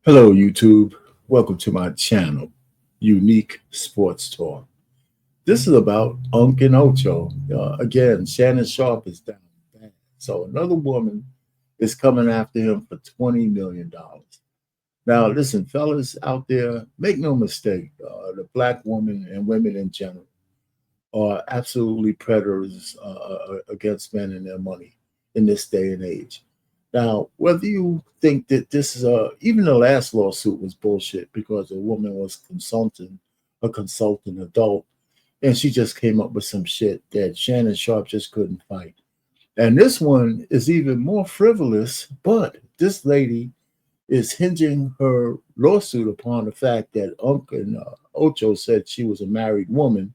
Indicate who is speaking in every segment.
Speaker 1: Hello, YouTube. Welcome to my channel, Unique Sports Talk. This is about Unc and Ocho. Again, Shannon Sharpe is down bad. So another woman is coming after him for $20 million. Now, listen, fellas out there, make no mistake, the black woman and women in general are absolutely predators against men and their money in this day and age. Now, whether you think that this is even the last lawsuit was bullshit because a woman was consulting a consultant adult, and she just came up with some shit that Shannon Sharpe just couldn't fight. And this one is even more frivolous, but this lady is hinging her lawsuit upon the fact that Uncle and Ocho said she was a married woman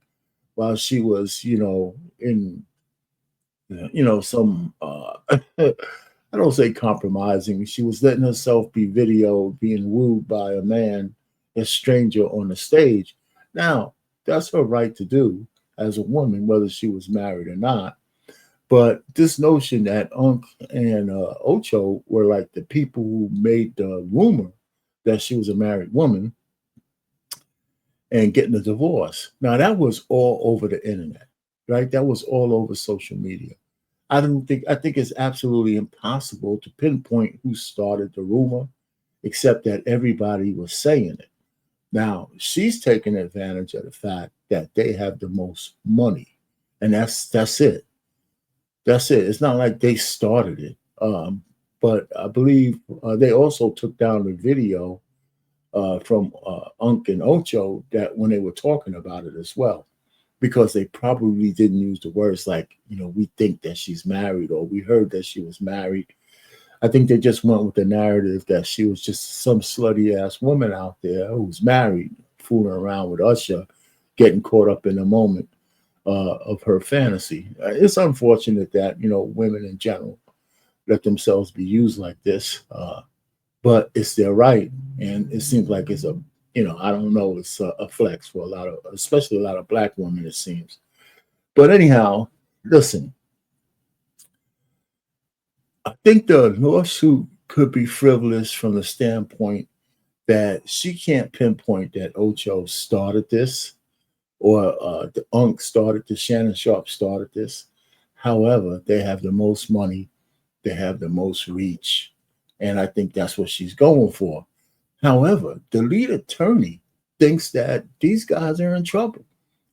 Speaker 1: while she was, in some I don't say compromising. She was letting herself be videoed being wooed by a man, a stranger on the stage. Now, that's her right to do as a woman, whether she was married or not. But this notion that Unc and Ocho were like the people who made the rumor that she was a married woman and getting a divorce. Now, that was all over the internet, right? That was all over social media. I think it's absolutely impossible to pinpoint who started the rumor, except that everybody was saying it. Now, she's taking advantage of the fact that they have the most money. And that's it. That's it. It's not like they started it. But I believe they also took down the video from Unc and Ocho that when they were talking about it as well, because they probably didn't use the words like, we think that she's married or we heard that she was married. I think they just went with the narrative that she was just some slutty ass woman out there who's married, fooling around with Usher, getting caught up in the moment of her fantasy. It's unfortunate that, women in general let themselves be used like this, but it's their right. And it seems like it's I don't know, it's a flex for especially a lot of black women, it seems. But anyhow, listen, I think the lawsuit could be frivolous from the standpoint that she can't pinpoint that Ocho started this or the Unc started this, Shannon Sharpe started this. However, they have the most money, they have the most reach, and I think that's what she's going for. However, the lead attorney thinks that these guys are in trouble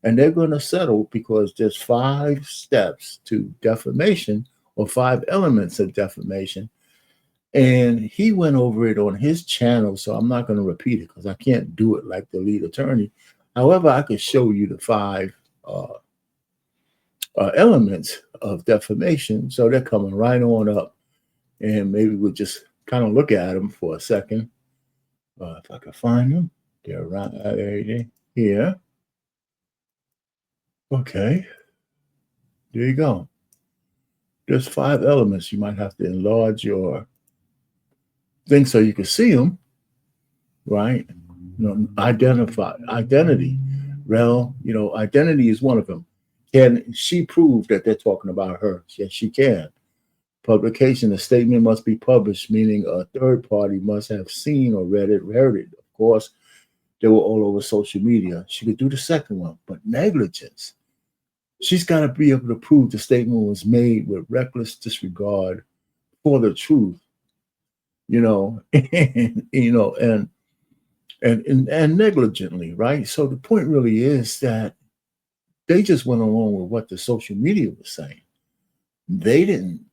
Speaker 1: and they're going to settle because there's 5 steps to defamation or 5 elements of defamation. And he went over it on his channel, so I'm not going to repeat it because I can't do it like the lead attorney. However, I could show you the 5 elements of defamation. So they're coming right on up. And maybe we'll just kind of look at them for a second. If I can find them, they're right here. Okay, there you go. There's 5 elements. You might have to enlarge your thing so you can see them, right? Identity. Well, identity is one of them. Can she prove that they're talking about her? Yes, she can. Publication, a statement must be published, meaning a third party must have seen or read it, heard it. Of course, they were all over social media. She could do the second one, but negligence. She's got to be able to prove the statement was made with reckless disregard for the truth, and, and negligently, right? So the point really is that they just went along with what the social media was saying. They didn't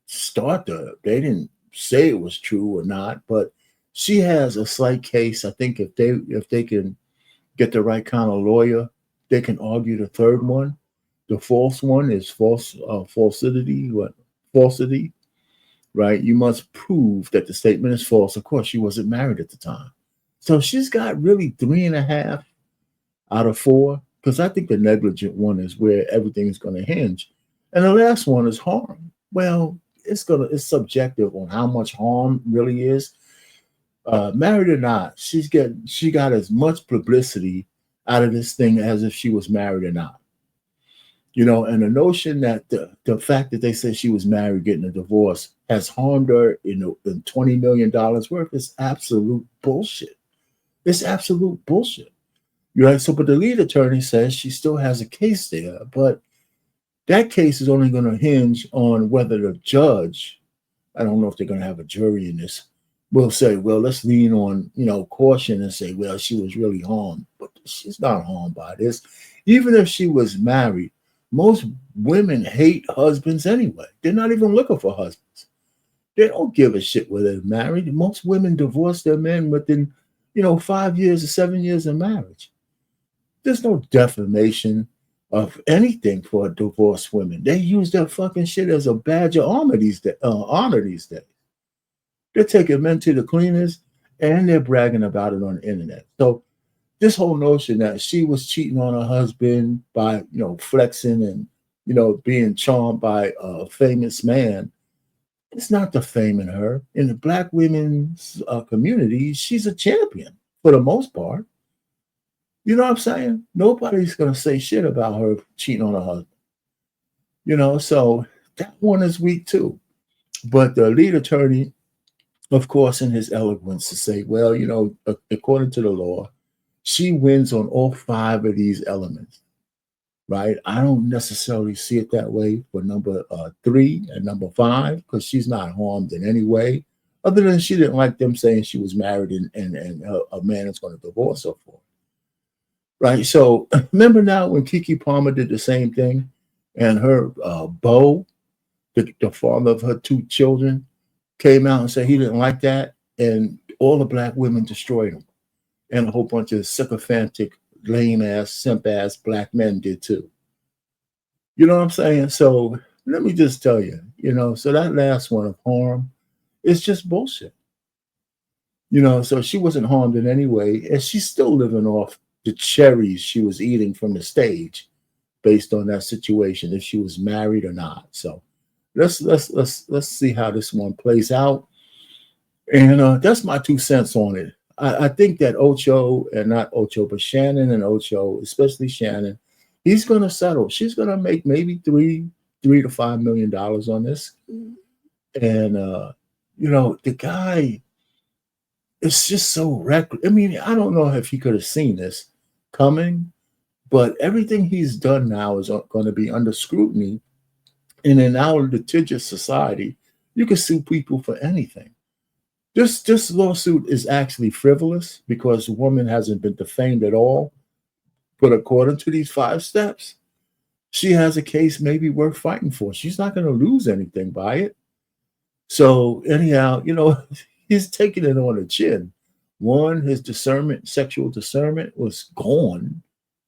Speaker 1: they didn't say it was true or not, but she has a slight case. I think if they can get the right kind of lawyer, they can argue the third one. The false one is falsity, right? You must prove that the statement is false. Of course, she wasn't married at the time. So she's got really 3.5 out of 4, because I think the negligent one is where everything is going to hinge. And the last one is harm. Well, it's subjective on how much harm really is. Married or not, she got as much publicity out of this thing as if she was married or not. And the notion that the fact that they said she was married, getting a divorce, has harmed her in $20 million worth is absolute bullshit. It's absolute bullshit. You're right. So, but the lead attorney says she still has a case there, but that case is only going to hinge on whether the judge, I don't know if they're going to have a jury in this, will say, well, let's lean on, caution and say, well, she was really harmed. But she's not harmed by this. Even if she was married, most women hate husbands anyway. They're not even looking for husbands. They don't give a shit whether they're married. Most women divorce their men within, 5 years or 7 years of marriage. There's no defamation of anything for divorced women. They use that fucking shit as a badge of honor these days. They're taking men to the cleaners and they're bragging about it on the internet. So this whole notion that she was cheating on her husband by, flexing and, being charmed by a famous man, it's not defaming her. In the black women's community, she's a champion for the most part. You know what I'm saying? Nobody's going to say shit about her cheating on her husband. So that one is weak too. But the lead attorney, of course, in his eloquence to say, well, according to the law, she wins on all 5 of these elements, right? I don't necessarily see it that way for number 3 and number 5, because she's not harmed in any way, other than she didn't like them saying she was married and a man is going to divorce her for. Right. So remember now when Keke Palmer did the same thing and her beau, the father of her 2 children, came out and said he didn't like that. And all the black women destroyed him. And a whole bunch of sycophantic, lame ass, simp ass black men did too. You know what I'm saying? So let me just tell you, so that last one of harm is just bullshit. So she wasn't harmed in any way. And she's still living off the cherries she was eating from the stage based on that situation, if she was married or not. So let's see how this one plays out. And that's my 2 cents on it. I think that Ocho, and not Ocho, but Shannon and Ocho, especially Shannon, he's going to settle. She's going to make maybe $3 to $5 million on this. And, the guy, it's just so reckless. I mean, I don't know if he could have seen this coming, but everything he's done now is going to be under scrutiny. And in our litigious society, you can sue people for anything. This lawsuit is actually frivolous because the woman hasn't been defamed at all. But according to these 5 steps, she has a case maybe worth fighting for. She's not going to lose anything by it. So anyhow, he's taking it on the chin. One, his sexual discernment was gone,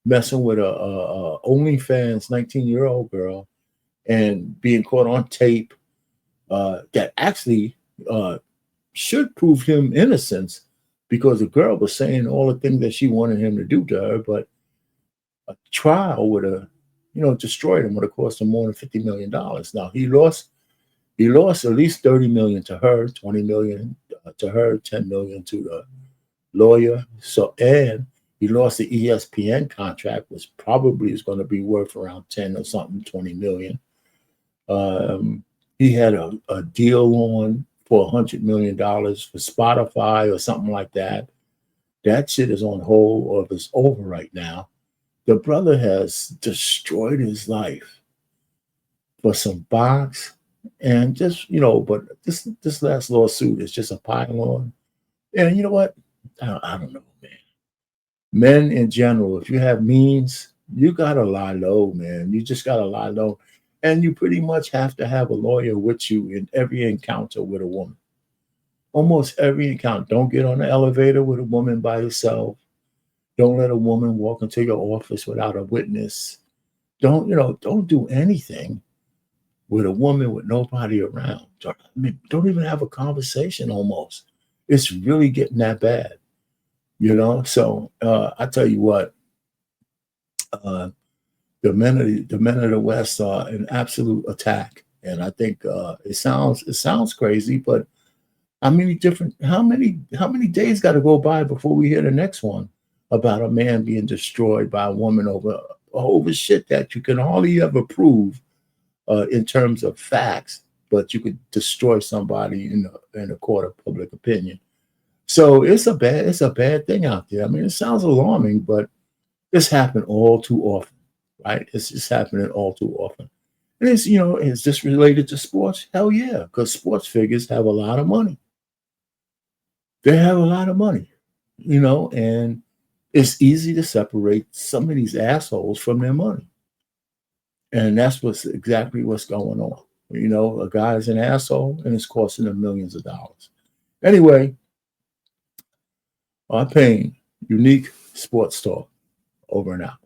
Speaker 1: messing with a OnlyFans 19-year-old girl and being caught on tape that actually should prove him innocence, because the girl was saying all the things that she wanted him to do to her, but a trial would have, destroyed him, would have cost him more than $50 million. Now he lost at least $30 million to her, $20 million to her, $10 million to the lawyer. So, and he lost the ESPN contract, which probably is going to be worth around 10 or something, 20 million. He had a deal on for $100 million for Spotify or something like that. That shit is on hold, or if it's over right now. The brother has destroyed his life for some box. And just, but this last lawsuit is just a pile on. And you know what? I don't know, man. Men in general, if you have means, you got to lie low, man. You just got to lie low. And you pretty much have to have a lawyer with you in every encounter with a woman. Almost every encounter. Don't get on the elevator with a woman by yourself. Don't let a woman walk into your office without a witness. Don't do anything with a woman with nobody around. Don't even have a conversation almost. It's really getting that bad, So I tell you what, the men of the West are an absolute attack. And I think it sounds crazy, but how many days got to go by before we hear the next one about a man being destroyed by a woman over shit that you can hardly ever prove in terms of facts, but you could destroy somebody in a court of public opinion. So it's a bad thing out there. I mean, it sounds alarming, but this happened all too often, right? It's just happening all too often. And it's, is this related to sports? Hell yeah, because sports figures have a lot of money. They have a lot of money, and it's easy to separate some of these assholes from their money. And that's exactly what's going on. A guy is an asshole and it's costing him millions of dollars. Anyway, I'm paying unique sports talk over and out.